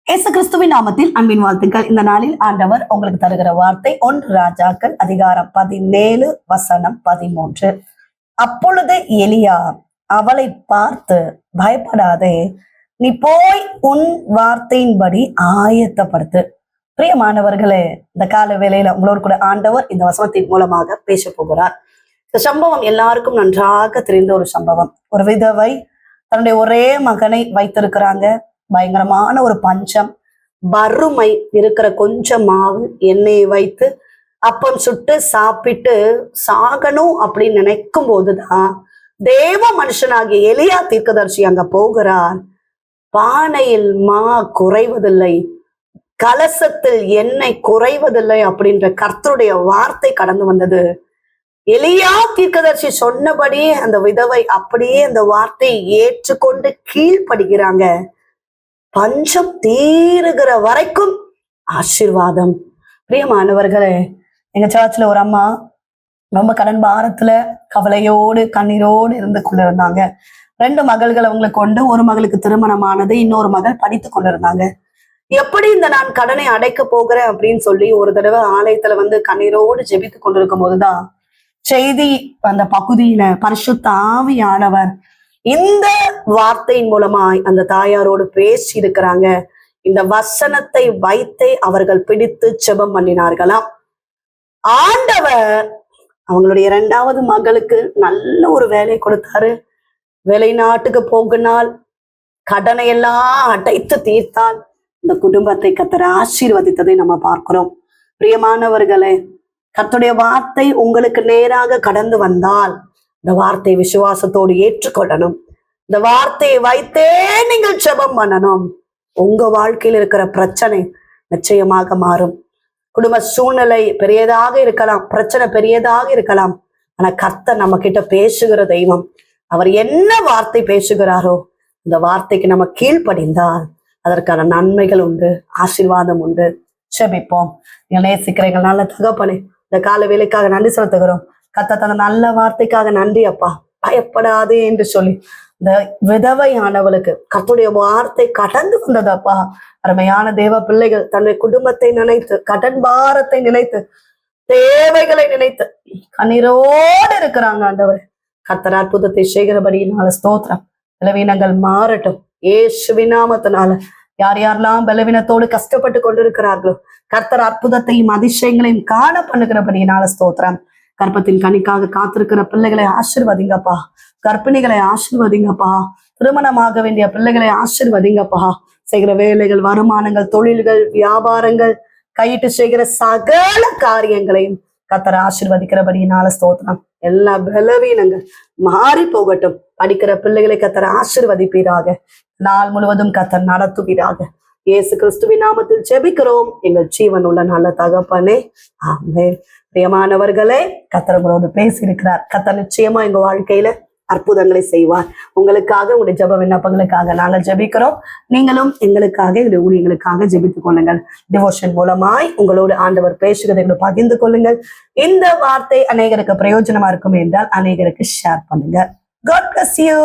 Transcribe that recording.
இயேசு கிறிஸ்துவின் நாமத்தில் அன்பின் வாழ்த்துக்கள். இந்த நாளில் ஆண்டவர் உங்களுக்கு தருகிற வார்த்தை 1 ராஜாக்கள் அதிகாரம் 17 வசனம் 13. அப்பொழுது எலியா அவளை பார்த்து, பயப்படாதே, நீ போய் உன் வார்த்தையின்படி ஆயத்தப்படுத்து. பிரியமானவர்களே, இந்த கால வேளையில உங்களோடு கூட ஆண்டவர் இந்த வசனத்தின் மூலமாக பேச போகிறார். இந்த சம்பவம் எல்லாருக்கும் நன்றாக தெரிந்த ஒரு சம்பவம். ஒரு விதவை தன்னுடைய ஒரே மகனை வைத்திருக்கிறாங்க. பயங்கரமான ஒரு பஞ்சம், வறுமை, இருக்கிற கொஞ்சம் மாவு எண்ணெயை வைத்து அப்பம் சுட்டு சாப்பிட்டு சாகணும் அப்படின்னு நினைக்கும் போதுதான் தேவ மனுஷனாகிய எலியா தீர்க்கதரிசி அங்க போகிறார். பானையில் மா குறைவதில்லை, கலசத்தில் எண்ணெய் குறைவதில்லை அப்படின்ற கர்த்தருடைய வார்த்தை கடந்து வந்தது. எலியா தீர்க்கதரிசி சொன்னபடி அந்த விதவை அப்படியே அந்த வார்த்தையை ஏற்றுக்கொண்டு கீழ்ப்படுகிறாங்க. பஞ்சம் தீருகிற வரைக்கும் ஆசீர்வாதம். பிரியமானவர்களே, எங்க சர்ச்சில் ஒரு அம்மா ரொம்ப கடன் பாரத்துல கவலையோடு கண்ணீரோடு இருந்து கொண்டிருந்தாங்க. 2 மகள்கள் அவங்களுக்கு கொண்டு, ஒரு மகளுக்கு திருமணமானது, இன்னொரு மகள் படித்து கொண்டிருந்தாங்க. எப்படி இந்த நான் கடனை அடைக்க போகிறேன் அப்படின்னு சொல்லி ஒரு தடவை ஆலயத்துல வந்து கண்ணீரோடு ஜெபித்து கொண்டிருக்கும் போதுதான் செய்தி அந்த பகுதியில பரிசுத்த ஆவியானவர் இந்த வார்த்தையின் மூலமாய் அந்த தாயாரோடு பேசி இருக்கிறாங்க. இந்த வசனத்தை வைத்தே அவர்கள் பிடித்து ஜெபம் பண்ணினார்களாம். ஆண்டவர் அவங்களுடைய 2வது மகளுக்கு நல்ல ஒரு வேலை கொடுத்தாரு. வெளிநாட்டுக்கு போகினால் கடனை எல்லாம் அடைத்து தீர்த்தால் இந்த குடும்பத்தை கர்த்தர் ஆசீர்வதித்ததை நம்ம பார்க்கிறோம். பிரியமானவர்களே, கர்த்தருடைய வார்த்தை உங்களுக்கு நேராக கடந்து வந்தால் இந்த வார்த்தை விசுவாசத்தோடு ஏற்றுக்கொள்ளணும். இந்த வார்த்தையை வைத்தே நீங்கள் ஜெபம் பண்ணணும். உங்க வாழ்க்கையில் இருக்கிற பிரச்சனை நிச்சயமாக மாறும். குடும்ப சூழ்நிலை பெரியதாக இருக்கலாம், பிரச்சனை பெரியதாக இருக்கலாம். ஆனா கர்த்தர் நம்ம கிட்ட பேசுகிற தெய்வம். அவர் என்ன வார்த்தை பேசுகிறாரோ இந்த வார்த்தைக்கு நம்ம கீழ்ப்படிந்தால் அதற்கான நன்மைகள் உண்டு, ஆசீர்வாதம் உண்டு. ஜெபிப்போம். நீங்கள் நேசிக்கிறீங்க நல்ல தகப்பனே, இந்த கால வேலைக்காக நன்றி செலுத்துகிறோம். கர்த்தர் தந்த நல்ல வார்த்தைக்காக நன்றி அப்பா. பயப்படாதே என்று சொல்லி இந்த விதவையானவளுக்கு கர்த்தருடைய வார்த்தை கடந்து வந்ததப்பா. அருமையான தேவ பிள்ளைகள் தன்னுடைய குடும்பத்தை நினைத்து, கடன் பாரத்தை நினைத்து, தேவைகளை நினைத்து கண்ணீரோடு இருக்கிறாங்க. ஆண்டவர் கர்த்தர் அற்புதத்தை செய்கிறபடியினால ஸ்தோத்திரம். பலவீனங்கள் மாறட்டும் இயேசுவின் நாமத்தினால. யார் யாரெல்லாம் பலவீனத்தோடு கஷ்டப்பட்டு கொண்டிருக்கிறார்களோ கர்த்தர் அற்புதத்தையும் அதிசயங்களையும் காண பண்ணுகிறபடியினால ஸ்தோத்திரம். கர்ப்பத்தின் கனிக்காக காத்திருக்கிற பிள்ளைகளை ஆசீர்வதிங்கப்பா. கர்ப்பிணிகளை ஆசீர்வதிங்கப்பா. திருமணமாக வேண்டிய பிள்ளைகளை ஆசீர்வதிங்கப்பா. செய்கிற வேலைகள், வருமானங்கள், தொழில்கள், வியாபாரங்கள், கையிட்டு செய்கிற சகல காரியங்களையும் கர்த்தர் ஆசீர்வதிக்கிறபடியினால ஸ்தோத்திரம். எல்லா பலவீனங்கள் மாறி போகட்டும். படிக்கிற பிள்ளைகளை கர்த்தர் ஆசீர்வதிப்பீராக. நாள் முழுவதும் கர்த்தர் நடத்துவீராக. இயேசு கிறிஸ்துவின் நாமத்தில் ஜெபிக்கிறோம் எங்கள் ஜீவன் உள்ள நல்ல தகப்பனே, ஆமென். பிரியமானவர்களே, கர்த்தர் உங்களோடு பேசி இருக்கிறார். கர்த்தர் நிச்சயமா எங்க வாழ்க்கையில அற்புதங்களை செய்வார். உங்களுக்காக, உங்களுடைய ஜெப விண்ணப்பங்களுக்காக நாங்கள் ஜெபிக்கிறோம். நீங்களும் எங்களுக்காக, எங்களுடைய ஊழியர்களுக்காக ஜெபித்துக் கொள்ளுங்கள். டிவோஷன் மூலமாய் உங்களோடு ஆண்டவர் பேசுகிறதை பகிர்ந்து கொள்ளுங்கள். இந்த வார்த்தை அநேகருக்கு பிரயோஜனமா இருக்கும் என்றால் அநேகருக்கு ஷேர் பண்ணுங்க. God bless you.